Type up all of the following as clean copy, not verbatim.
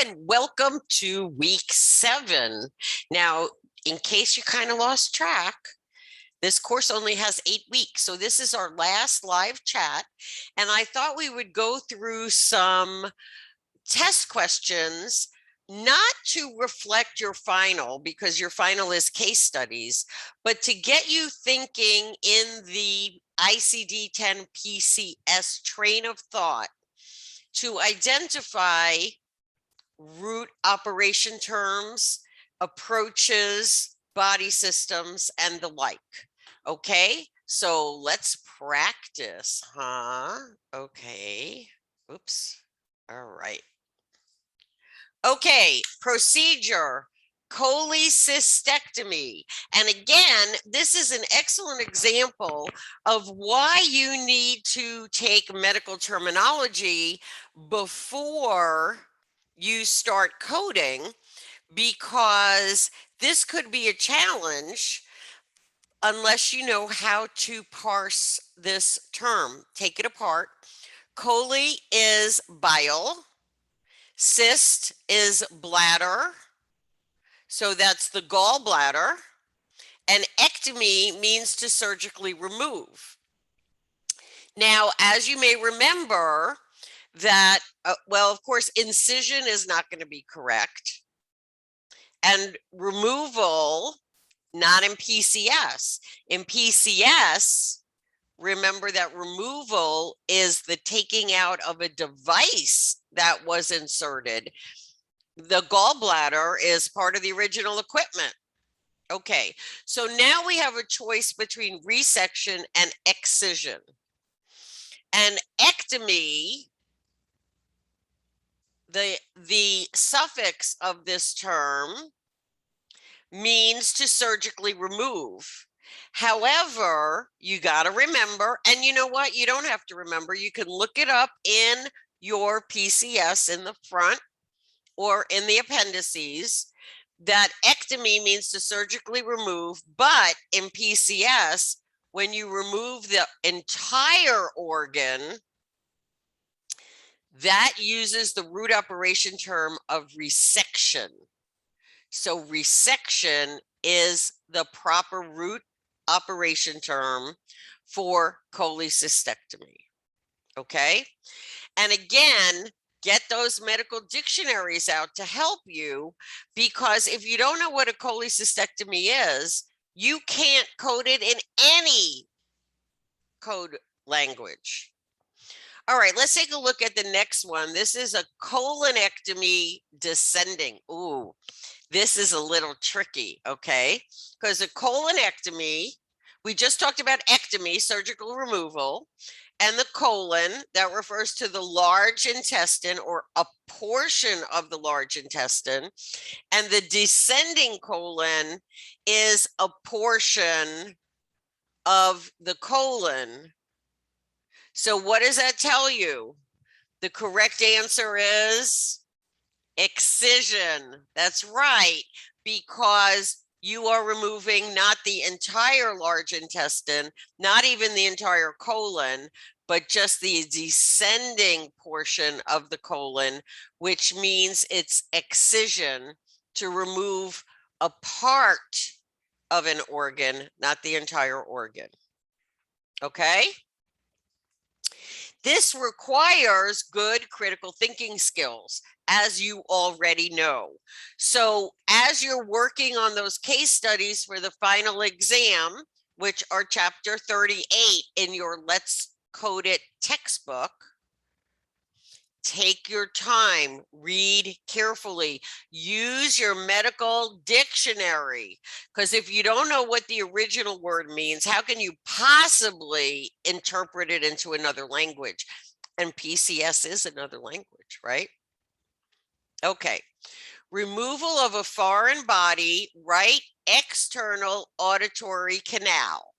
and welcome to week 7. Now, in case you kind of lost track, this course only has 8 weeks. So this is our last live chat. And I thought we would go through some test questions, not to reflect your final, because your final is case studies, but to get you thinking in the ICD-10 PCS train of thought to identify root operation terms, approaches, body systems, and the like. Okay, so let's practice, huh? Okay, oops, all right. Okay, procedure, cholecystectomy. And again, this is an excellent example of why you need to take medical terminology before you start coding, because this could be a challenge unless you know how to parse this term. Take it apart. Chole is bile. Cyst is bladder. So that's the gallbladder. And ectomy means to surgically remove. Now, as you may remember, that, well, of course, incision is not going to be correct. And removal, not in PCS. In PCS, remember that removal is the taking out of a device that was inserted. The gallbladder is part of the original equipment. Okay, so now we have a choice between resection and excision. And ectomy, the suffix of this term means to surgically remove. However, you got to remember, and you know what? You don't have to remember. You can look it up in your PCS in the front or in the appendices, that ectomy means to surgically remove, but in PCS, when you remove the entire organ, that uses the root operation term of resection. So resection is the proper root operation term for cholecystectomy. Okay? And again, get those medical dictionaries out to help you, because if you don't know what a cholecystectomy is, you can't code it in any code language. All right, let's take a look at the next one. This is a cholinectomy descending. Ooh, this is a little tricky, okay? Because a cholinectomy, we just talked about ectomy, surgical removal, and the colon, that refers to the large intestine or a portion of the large intestine. And the descending colon is a portion of the colon. So what does that tell you? The correct answer is excision. That's right, because you are removing not the entire large intestine, not even the entire colon, but just the descending portion of the colon, which means it's excision, to remove a part of an organ, not the entire organ. Okay? This requires good critical thinking skills, as you already know. So as you're working on those case studies for the final exam, which are chapter 38 in your Let's Code It textbook, take your time, read carefully, use your medical dictionary, because if you don't know what the original word means, how can you possibly interpret it into another language? And PCS is another language, right? Okay. Removal of a foreign body, right external auditory canal.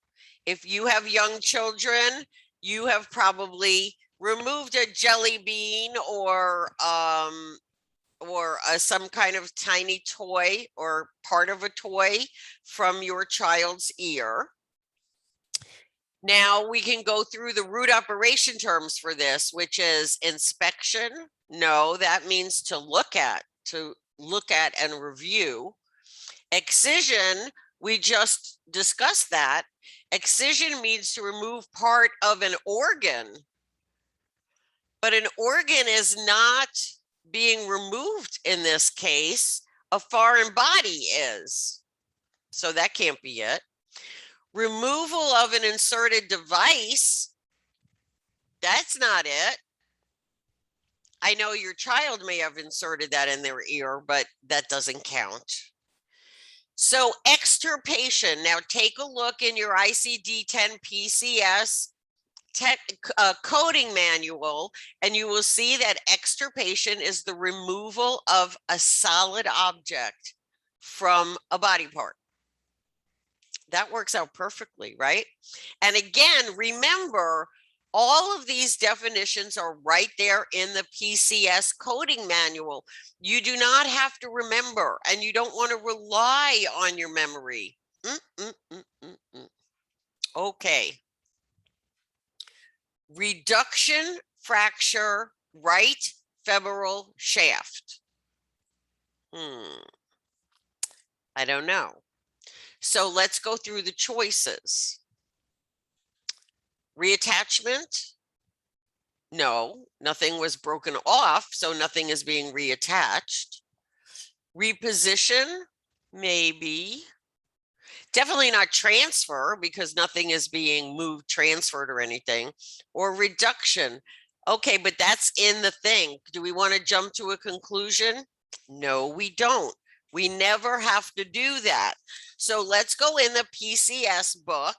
If you have young children, you have probably removed a jelly bean or some kind of tiny toy or part of a toy from your child's ear. Now we can go through the root operation terms for this, which is inspection. No, that means to look at. to look at and review. Excision, we just discussed that. Excision means to remove part of an organ, but an organ is not being removed in this case. A foreign body is. So that can't be it. Removal of an inserted device, that's not it. I know your child may have inserted that in their ear, but that doesn't count. So extirpation, now take a look in your ICD-10 PCS coding manual, and you will see that extirpation is the removal of a solid object from a body part. That works out perfectly, right? And again, remember, all of these definitions are right there in the PCS coding manual. You do not have to remember, and you don't want to rely on your memory. Okay. Reduction fracture right femoral shaft. I don't know. So let's go through the choices. Reattachment? No, nothing was broken off, so nothing is being reattached. Reposition? Maybe. Definitely not transfer, because nothing is being moved, transferred, or anything. Or reduction. Okay, but that's in the thing. Do we want to jump to a conclusion? No, we don't. We never have to do that. So let's go in the PCS book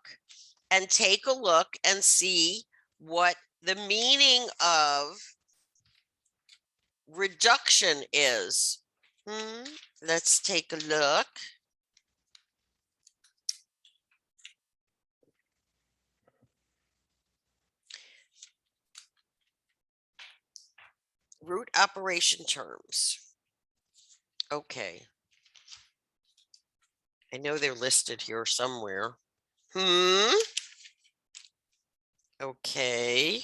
and take a look and see what the meaning of reduction is. Let's take a look. Root operation terms. Okay. I know they're listed here somewhere. Okay.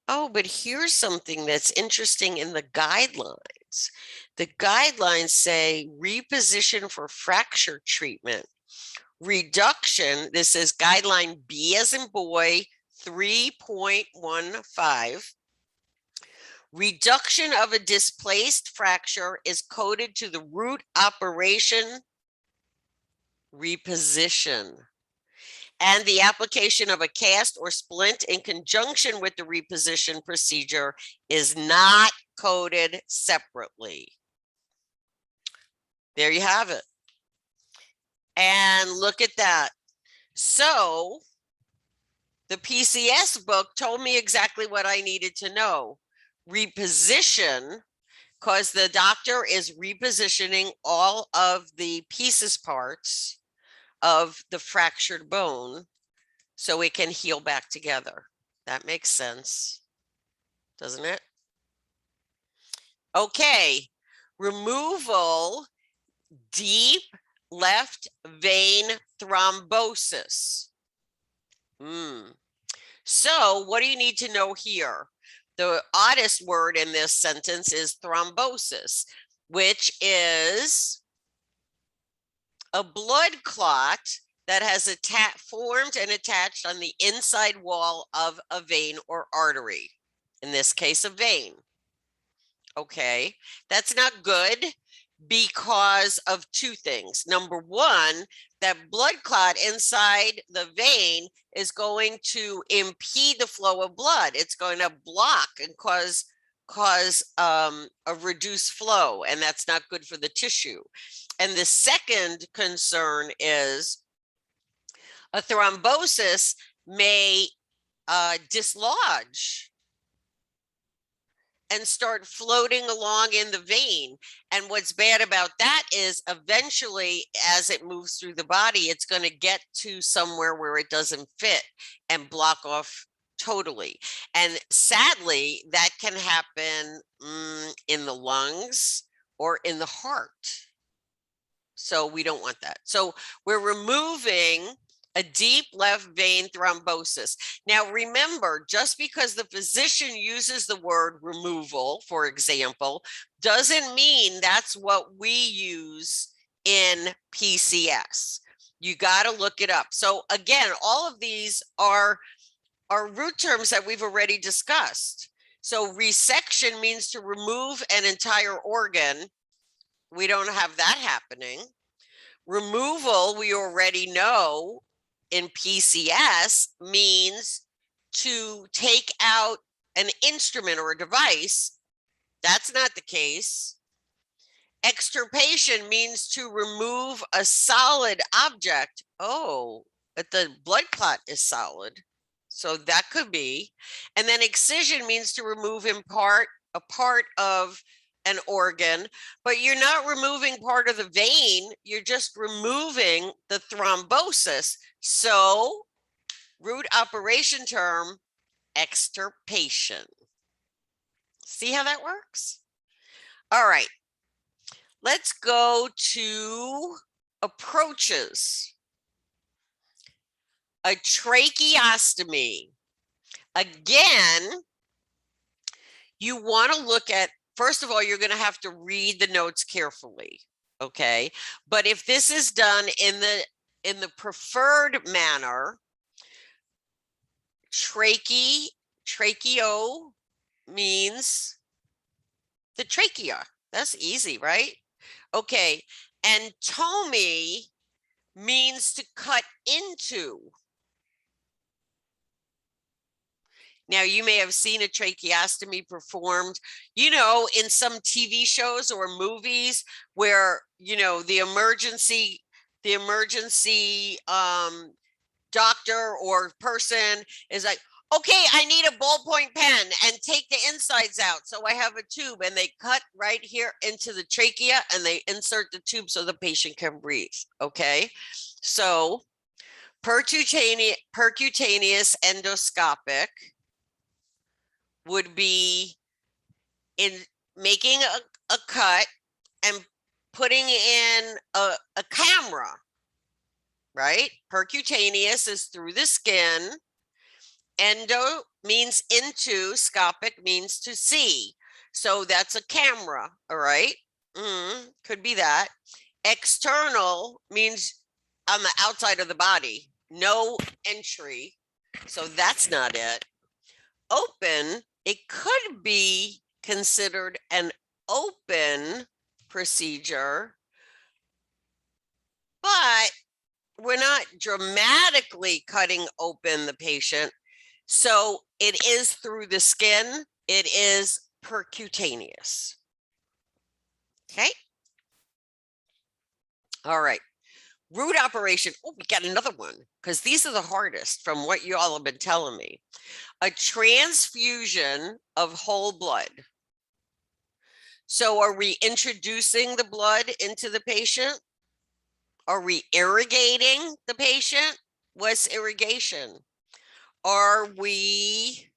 Oh, but here's something that's interesting in the guidelines. The guidelines say reposition for fracture treatment. Reduction, this is guideline B as in boy, 3.15. Reduction of a displaced fracture is coded to the root operation reposition. And the application of a cast or splint in conjunction with the reposition procedure is not coded separately. There you have it. And look at that. So the PCS book told me exactly what I needed to know. Reposition, because the doctor is repositioning all of the pieces parts of the fractured bone so it can heal back together. That makes sense, doesn't it? Okay, removal, deep left vein thrombosis. So what do you need to know here? The oddest word in this sentence is thrombosis, which is a blood clot that has formed and attached on the inside wall of a vein or artery, in this case, a vein. Okay, that's not good because of two things. Number one, that blood clot inside the vein is going to impede the flow of blood. It's going to block and cause a reduced flow, and that's not good for the tissue. And the second concern is a thrombosis may dislodge and start floating along in the vein. And what's bad about that is eventually, as it moves through the body, it's going to get to somewhere where it doesn't fit and block off totally. And sadly, that can happen in the lungs or in the heart. So we don't want that. So we're removing A deep left vein thrombosis. Now, remember, just because the physician uses the word removal, for example, doesn't mean that's what we use in PCS. You got to look it up. So again, all of these are root terms that we've already discussed. So resection means to remove an entire organ. We don't have that happening. Removal, we already know in PCS means to take out an instrument or a device. That's not the case. Extirpation means to remove a solid object. Oh, but the blood clot is solid. So that could be. And then excision means to remove in part a part of an organ, but you're not removing part of the vein, you're just removing the thrombosis. So root operation term, extirpation. See how that works? All right, let's go to approaches. A tracheostomy. Again, you want to look at, first of all, you're going to have to read the notes carefully, okay? But if this is done in the preferred manner, tracheo means the trachea. That's easy, right? Okay, and tomy means to cut into. Now, you may have seen a tracheostomy performed, you know, in some TV shows or movies where, you know, the emergency doctor or person is like, okay, I need a ballpoint pen and take the insides out. So I have a tube, and they cut right here into the trachea and they insert the tube so the patient can breathe. Okay, so percutaneous endoscopic would be in making a cut and putting in a camera, right? Percutaneous is through the skin. Endo means into, scopic means to see. So that's a camera, all right? Could be that. External means on the outside of the body, no entry. So that's not it. Open, it could be considered an open procedure, but we're not dramatically cutting open the patient. So it is through the skin. It is percutaneous. Okay. All right. Root operation. Oh, we got another one because these are the hardest from what you all have been telling me. A transfusion of whole blood. So are we introducing the blood into the patient? Are we irrigating the patient? What's irrigation? Are we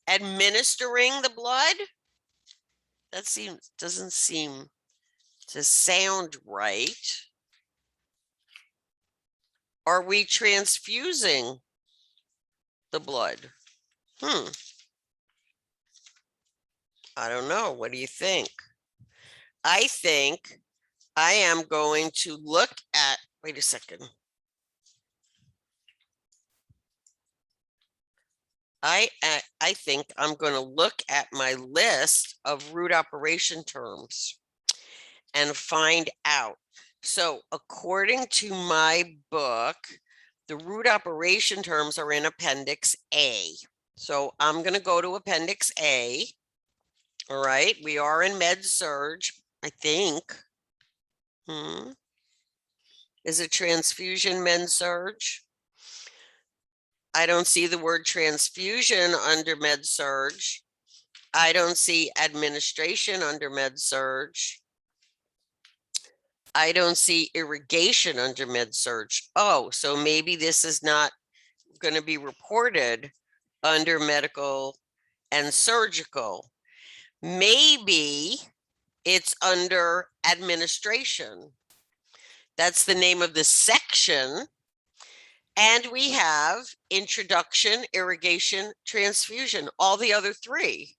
administering the blood? That doesn't seem to sound right. Are we transfusing the blood? I don't know. What do you think? I think I am going to look at, wait a second. I think I'm going to look at my list of root operation terms and find out. So according to my book, the root operation terms are in Appendix A. So I'm going to go to Appendix A. All right, we are in Med Surg, I think. Is it transfusion Med Surg? I don't see the word transfusion under Med Surg. I don't see administration under Med Surg. I don't see irrigation under Med Surg. Oh, so maybe this is not going to be reported under medical and surgical. Maybe it's under administration. That's the name of the section. And we have introduction, irrigation, transfusion, all the other three.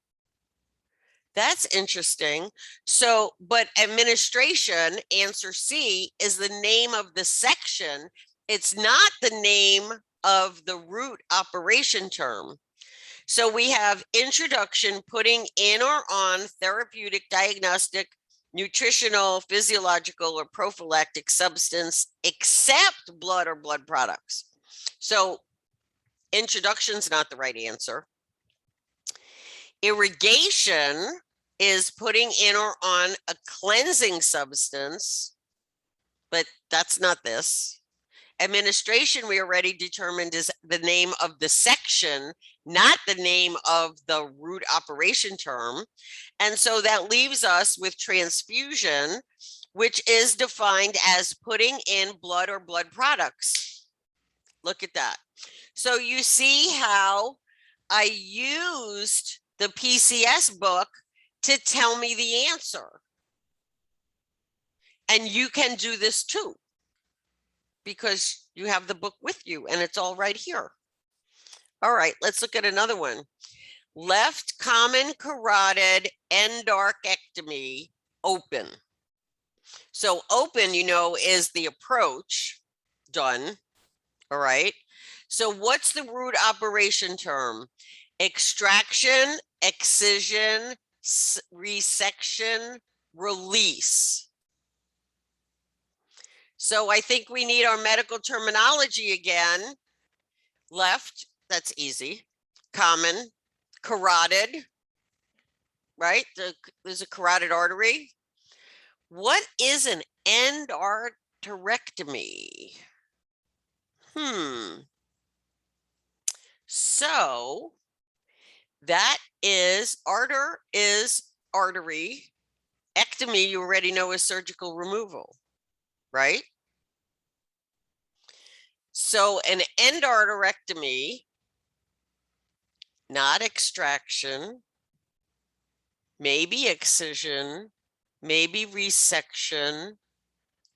That's interesting. So, but administration, answer C, is the name of the section. It's not the name of the root operation term. So we have introduction, putting in or on therapeutic, diagnostic, nutritional, physiological, or prophylactic substance, except blood or blood products. So introduction's not the right answer. Irrigation is putting in or on a cleansing substance, but that's not this. Administration, we already determined, is the name of the section, not the name of the root operation term. And so that leaves us with transfusion, which is defined as putting in blood or blood products. Look at that. So you see how I used the PCS book to tell me the answer. And you can do this too, because you have the book with you and it's all right here. All right, let's look at another one. Left common carotid endarchectomy, open. So open, you know, is the approach done. All right. So what's the root operation term? Extraction, excision, resection, release. So I think we need our medical terminology again. Left, that's easy. Common, carotid, right? There's a carotid artery. What is an endarterectomy? So that is, arter is artery. Ectomy, you already know, is surgical removal, right? So an endarterectomy, not extraction, maybe excision, maybe resection,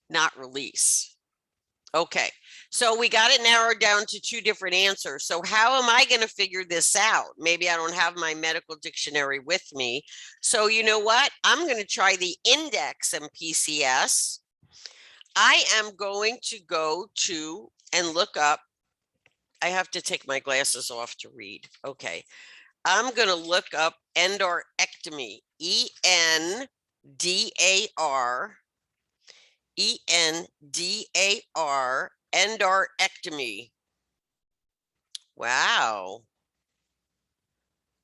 not release. Okay, so we got it narrowed down to two different answers. So how am I going to figure this out? Maybe I don't have my medical dictionary with me. So you know what? I'm going to try the index and PCS. I am going to go to and look up. I have to take my glasses off to read. Okay. I'm going to look up endarterectomy, E-N-D-A-R, E-N-D-A-R, endarterectomy. Wow.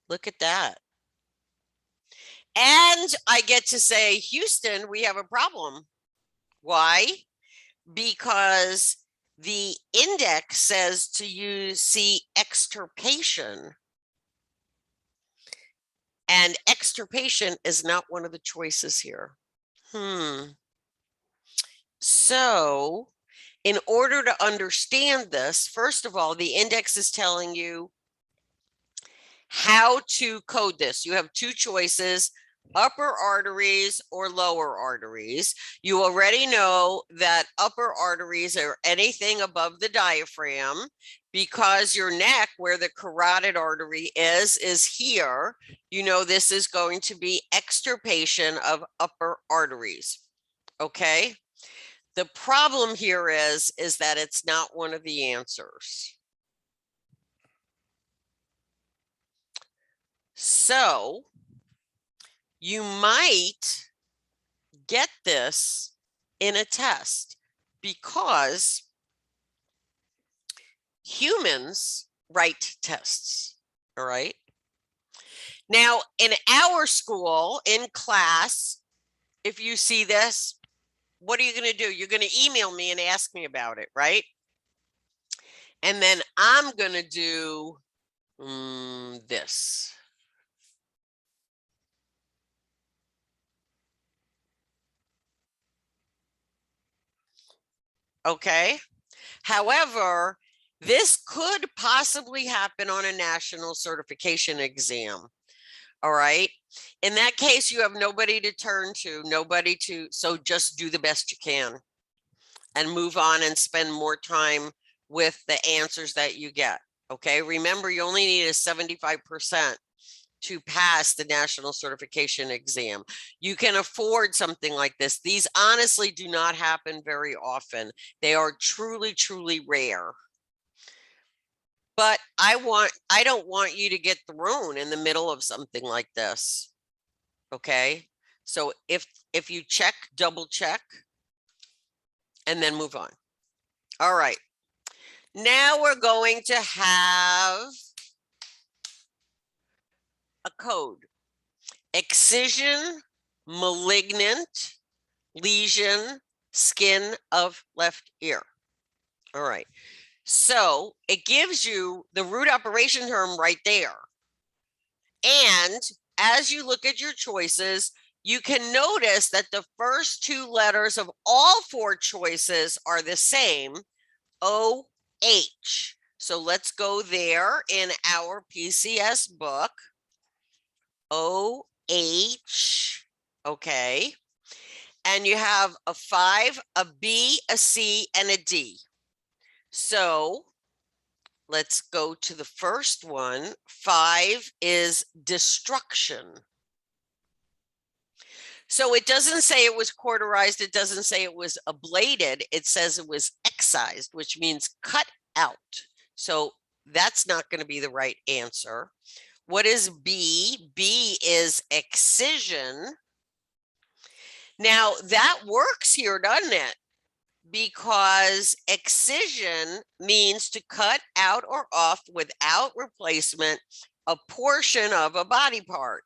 Look at that. And I get to say, Houston, we have a problem. Why? Because the index says to use see extirpation. And extirpation is not one of the choices here. So in order to understand this, first of all, the index is telling you how to code this. You have two choices, upper arteries or lower arteries. You already know that upper arteries are anything above the diaphragm, because your neck, where the carotid artery is here. You know, this is going to be extirpation of upper arteries. Okay. The problem here is that it's not one of the answers. So you might get this in a test, because humans write tests. All right. Now, in our school, in class, if you see this, what are you going to do? You're going to email me and ask me about it, right? And then I'm going to do this. Okay. However, this could possibly happen on a national certification exam. All right. In that case, you have nobody to turn to, so just do the best you can. and move on and spend more time with the answers that you get. Okay, remember, you only need a 75% to pass the national certification exam. You can afford something like this. These honestly do not happen very often. They are truly, truly rare. But I don't want you to get thrown in the middle of something like this. Okay, so if you check, double check, and then move on. All right, now we're going to have a code. Excision, malignant, lesion, skin of left ear. All right, so it gives you the root operation term right there. And as you look at your choices, you can notice that the first two letters of all four choices are the same, OH. So let's go there in our PCS book. OH, okay. And you have a 5, a B, a C, and a D. So let's go to the first one. 5 is destruction. So it doesn't say it was cauterized. It doesn't say it was ablated. It says it was excised, which means cut out. So that's not going to be the right answer. What is B? B is excision. Now that works here, doesn't it? Because excision means to cut out or off without replacement a portion of a body part.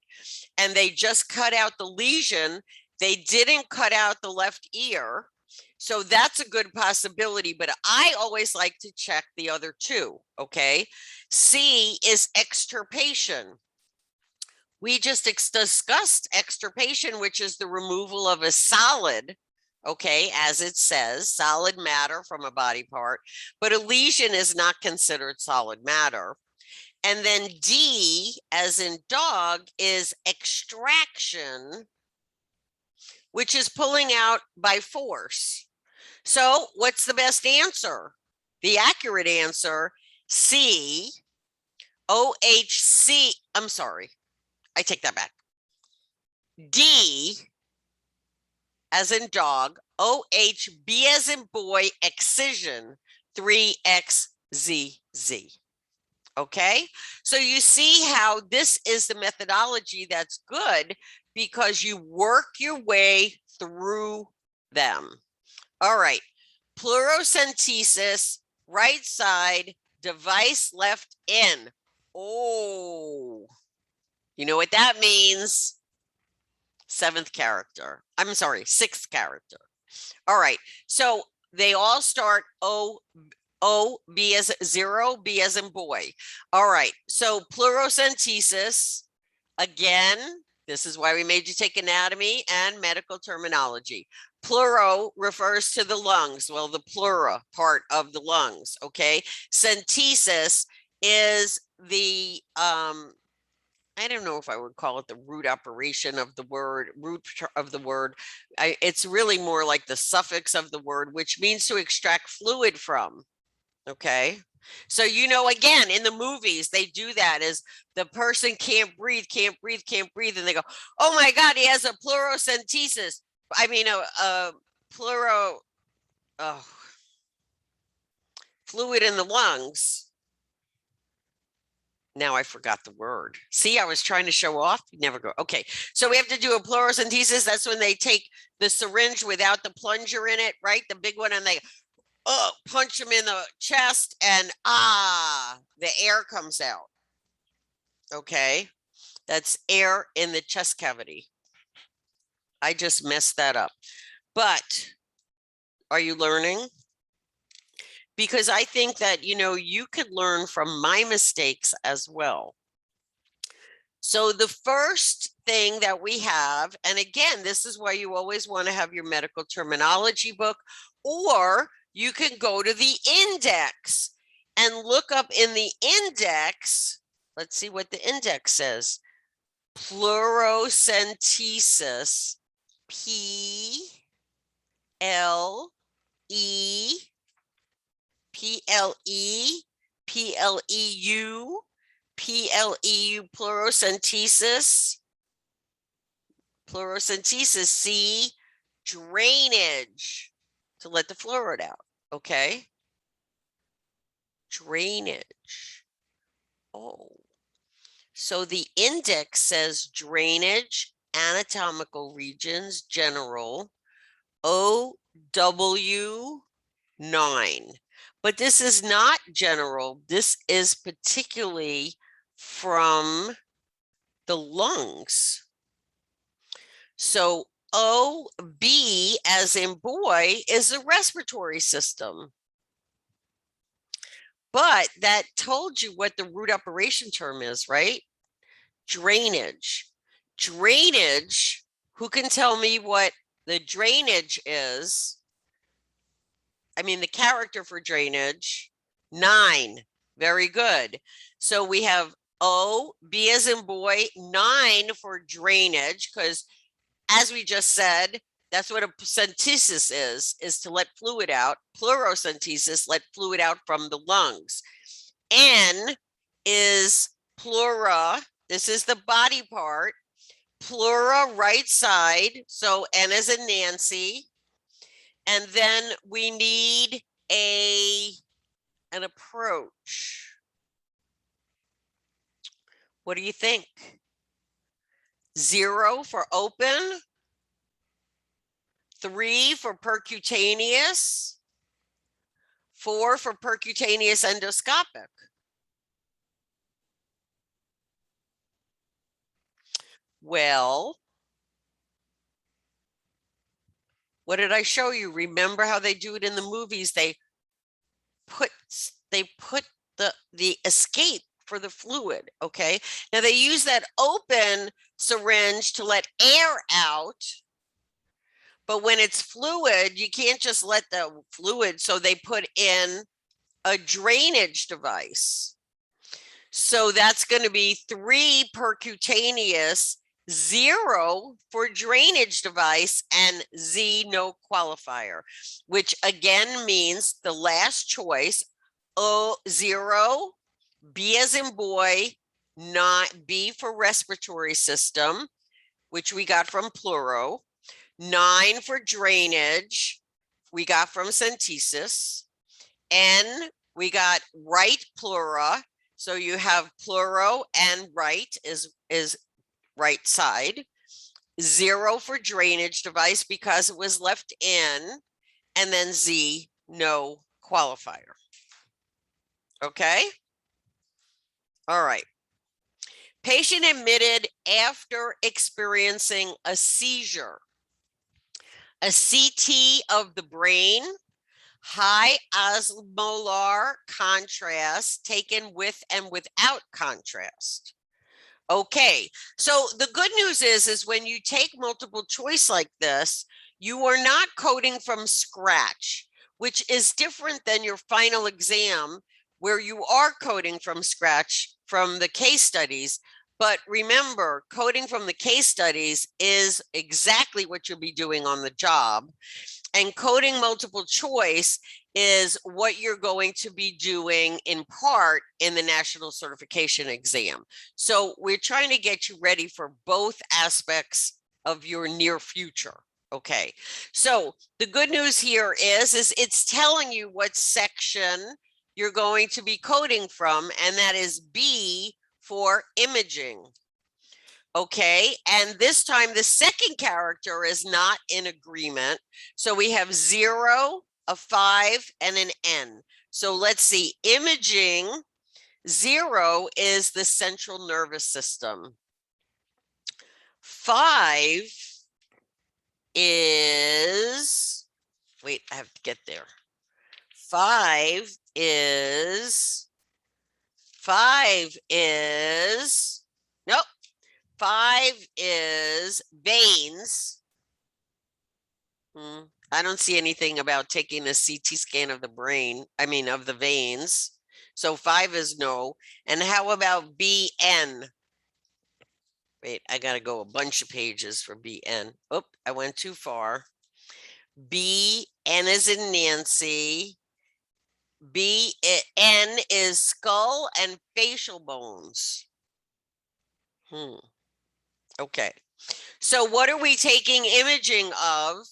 And they just cut out the lesion. They didn't cut out the left ear. So that's a good possibility, but I always like to check the other two, okay? C is extirpation. We just discussed extirpation, which is the removal of a solid, okay, as it says, solid matter from a body part, but a lesion is not considered solid matter. And then D, as in dog, is extraction, which is pulling out by force. So what's the best answer? The accurate answer, C, OHC, I'm sorry, I take that back. D, as in dog, OH, B as in boy, excision, 3XZZ. Okay, so you see how this is the methodology that's good because you work your way through them. All right, pleurocentesis, right side, device left in. Oh, you know what that means? Seventh character. I'm sorry, sixth character. All right, so they all start O, B as 0, B as in boy. All right, so pleurocentesis, again, this is why we made you take anatomy and medical terminology. Pleuro refers to the lungs, well, the pleura part of the lungs, okay? Centesis is the, I don't know if I would call it the root operation of the word, it's really more like the suffix of the word, which means to extract fluid from. Okay, so again, in the movies they do that, is the person can't breathe, and they go, oh my god, he has a pleurocentesis. I mean fluid in the lungs. Now I forgot the word. See, I was trying to show off. You never go. Okay, so we have to do a pleurocentesis. That's when they take the syringe without the plunger in it, right? The big one, and they punch him in the chest, and the air comes out. Okay, that's air in the chest cavity. I just messed that up. But are you learning? Because I think that, you could learn from my mistakes as well. So the first thing that we have, and again, this is why you always want to have your medical terminology book, or you can go to the index and look up in the index. Let's see what the index says. Pleurocentesis, PL PLE, PLEU, PLEU pleurocentesis, C, drainage to let the fluid out, okay? Drainage. Oh, so the index says drainage, anatomical regions, general, OW9. But this is not general. This is particularly from the lungs. So OB, as in boy, is the respiratory system. But that told you what the root operation term is, right? Drainage. Drainage, who can tell me what the drainage is? I mean, the character for drainage, 9. Very good. So we have O, B as in boy, 9 for drainage, because as we just said, that's what a centesis is to let fluid out. Pleurocentesis, let fluid out from the lungs. N is pleura. This is the body part. Pleura, right side. So N is in Nancy. And then we need an approach. What do you think? 0 for open. 3 for percutaneous. 4 for percutaneous endoscopic. Well, what did I show you? Remember how they do it in the movies? They put the escape for the fluid, okay? Now they use that open syringe to let air out, but when it's fluid, you can't just let the fluid, so they put in a drainage device. So that's going to be 3 percutaneous, 0 for drainage device, and Z, no qualifier, which again means the last choice, O, 0, B as in boy, not B for respiratory system, which we got from pleuro, 9 for drainage, we got from centesis, N, we got right pleura. So you have pleuro and right is right side. 0 for drainage device because it was left in, and then Z, no qualifier. Okay. All right. Patient admitted after experiencing a seizure. A CT of the brain, high osmolar contrast taken with and without contrast. Okay, so the good news is when you take multiple choice like this, you are not coding from scratch, which is different than your final exam where you are coding from scratch from the case studies. But remember, coding from the case studies is exactly what you'll be doing on the job. And coding multiple choice is what you're going to be doing in part in the national certification exam. So we're trying to get you ready for both aspects of your near future. Okay, so the good news here is it's telling you what section you're going to be coding from, and that is B for imaging. Okay, and this time the second character is not in agreement. So we have 0, a 5, and an N. So let's see, imaging, 0 is the central nervous system. 5 is, wait, I have to get there. 5 is, nope. 5 is veins. I don't see anything about taking a CT scan of the brain, of the veins. So 5 is no. And how about BN? Wait, I got to go a bunch of pages for BN. Oh, I went too far. B, N is in Nancy. N is skull and facial bones. Okay. So what are we taking imaging of?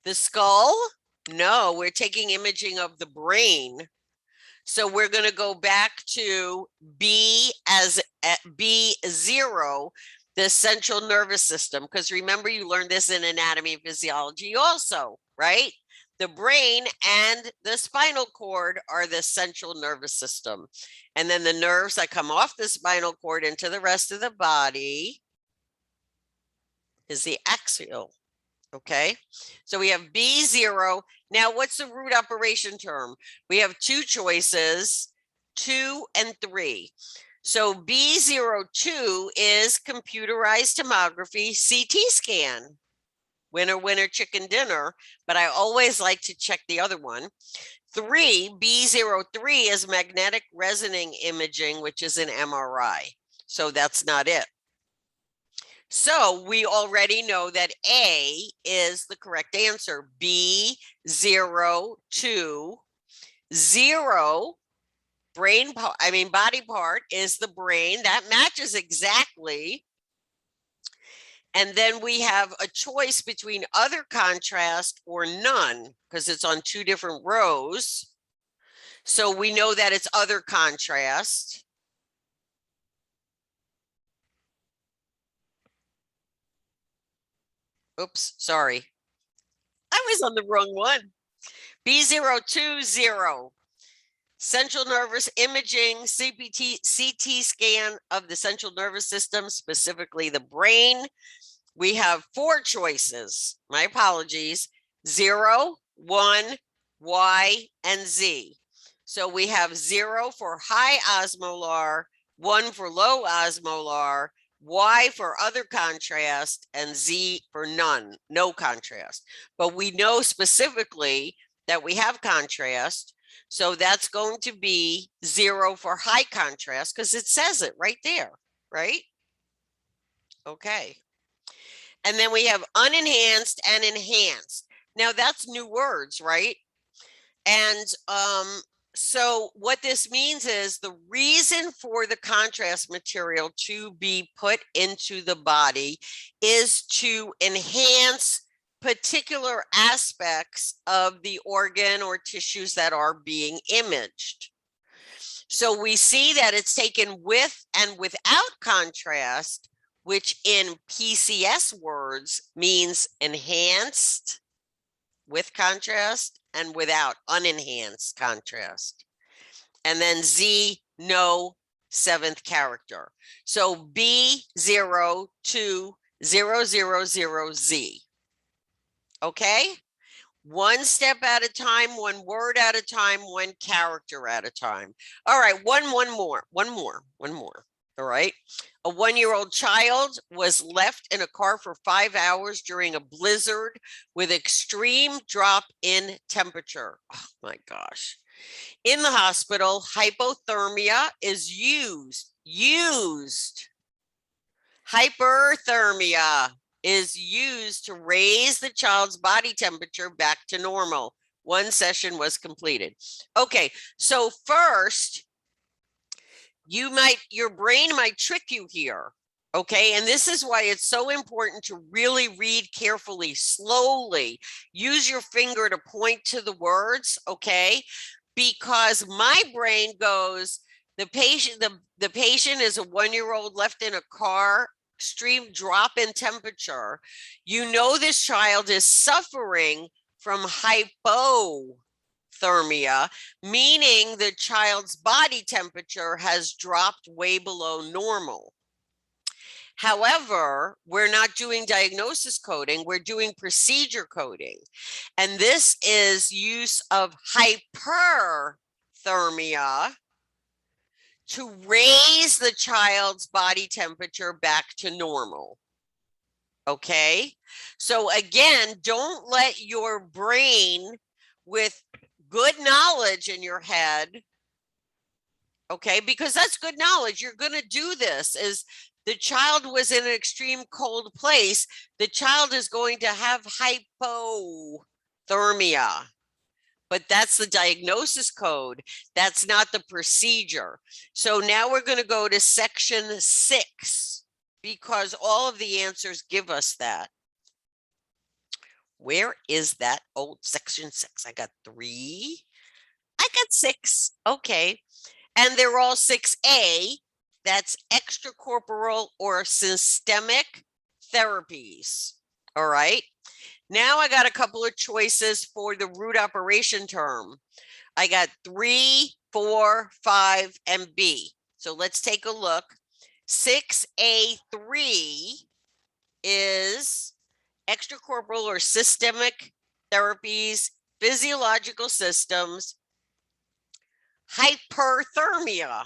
The skull? No, we're taking imaging of the brain. So we're going to go back to B as B0, the central nervous system, because remember you learned this in anatomy and physiology also, right? The brain and the spinal cord are the central nervous system. And then the nerves that come off the spinal cord into the rest of the body is the axial. Okay, so we have B0. Now, what's the root operation term? We have two choices, 2 and 3. So B02 is computerized tomography CT scan. Winner, winner, chicken dinner. But I always like to check the other one. B03 is magnetic resonance imaging, which is an MRI. So that's not it. So we already know that A is the correct answer. B02, 0, body part is the brain. That matches exactly. And then we have a choice between other contrast or none, because it's on two different rows. So we know that it's other contrast. Oops, sorry. I was on the wrong one. B020, central nervous imaging, CT scan of the central nervous system, specifically the brain. We have 4 choices. My apologies. 0, 1, Y, and Z. So we have 0 for high osmolar, 1 for low osmolar, Y for other contrast, and Z for none, no contrast. But we know specifically that we have contrast. So that's going to be 0 for high contrast because it says it right there, right? Okay. And then we have unenhanced and enhanced. Now that's new words, right? And so what this means is the reason for the contrast material to be put into the body is to enhance particular aspects of the organ or tissues that are being imaged. So we see that it's taken with and without contrast, which in PCS words means enhanced with contrast and without unenhanced contrast. And then Z, no 7th character. So B02000Z. Okay? One step at a time, one word at a time, one character at a time. All right, one more. All right. A 1-year-old child was left in a car for 5 hours during a blizzard with extreme drop in temperature. Oh my gosh. In the hospital, hypothermia is used. Hyperthermia is used to raise the child's body temperature back to normal. 1 session was completed. Okay, so first, your brain might trick you here. Okay, and this is why it's so important to really read carefully, slowly. Use your finger to point to the words, okay? Because my brain goes, the patient is a 1-year-old left in a car, extreme drop in temperature. You know this child is suffering from hypothermia, meaning the child's body temperature has dropped way below normal. However, we're not doing diagnosis coding, we're doing procedure coding. And this is use of hyperthermia to raise the child's body temperature back to normal. Okay? So again, don't let your brain with good knowledge in your head, okay, because that's good knowledge. You're going to do this, is The child was in an extreme cold place. The child is going to have hypothermia. But that's the diagnosis code. That's not the procedure. So now we're going to go to section 6 because all of the answers give us that. Where is that? Oh, section 6. I got 3. I got 6. Okay. And they're all 6A. That's extracorporeal or systemic therapies. All right. Now I got a couple of choices for the root operation term. I got 3, 4, 5, and B. So let's take a look. 6A3 is extracorporeal or systemic therapies, physiological systems, hyperthermia.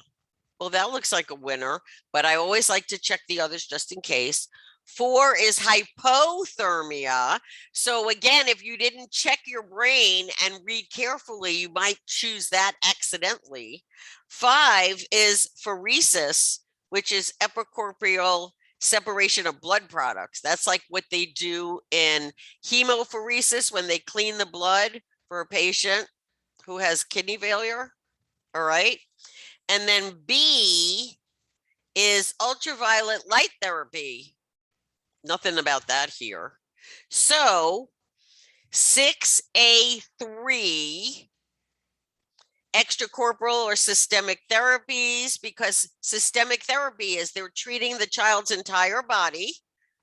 Well, that looks like a winner, but I always like to check the others just in case. 4 is hypothermia. So again, if you didn't check your brain and read carefully, you might choose that accidentally. 5 is pheresis, which is epicorporeal separation of blood products. That's like what they do in hemopheresis when they clean the blood for a patient who has kidney failure. All right. And then B is ultraviolet light therapy. Nothing about that here. So 6A3, extracorporeal or systemic therapies, because systemic therapy is they're treating the child's entire body,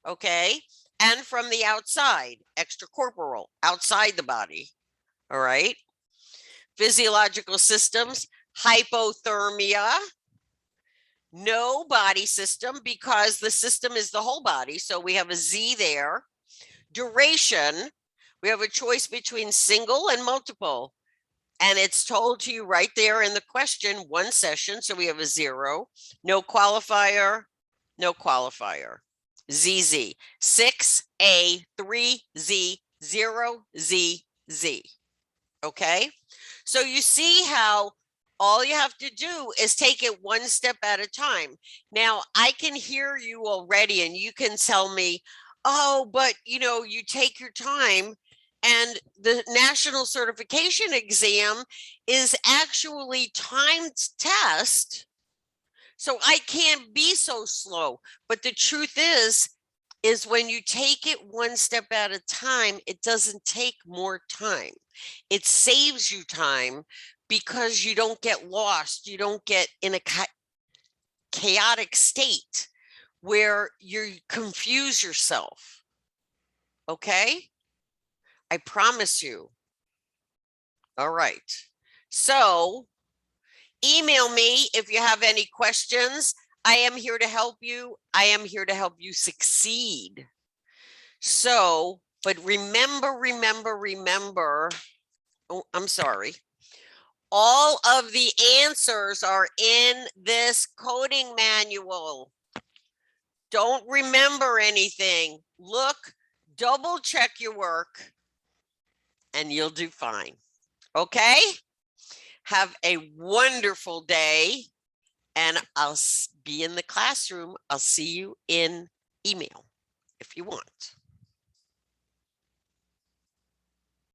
okay, and from the outside, extracorporeal, outside the body, all right. Physiological systems, hypothermia, no body system because the system is the whole body. So we have a Z there. Duration, we have a choice between single and multiple. And it's told to you right there in the question, 1 session. So we have a 0, no qualifier, no qualifier. ZZ, 6A3Z, 0ZZ. Okay, so you see how all you have to do is take it 1 step at a time. Now, I can hear you already, and you can tell me, oh, but you take your time, and the national certification exam is actually timed test. So I can't be so slow. But the truth is when you take it 1 step at a time, it doesn't take more time. It saves you time because you don't get lost. You don't get in a chaotic state where you confuse yourself. Okay? I promise you. All right. So email me if you have any questions. I am here to help you. I am here to help you succeed. So, but remember, oh, I'm sorry. All of the answers are in this coding manual. Don't remember anything. Look, double check your work, and you'll do fine. Okay? Have a wonderful day, and I'll be in the classroom. I'll see you in email if you want.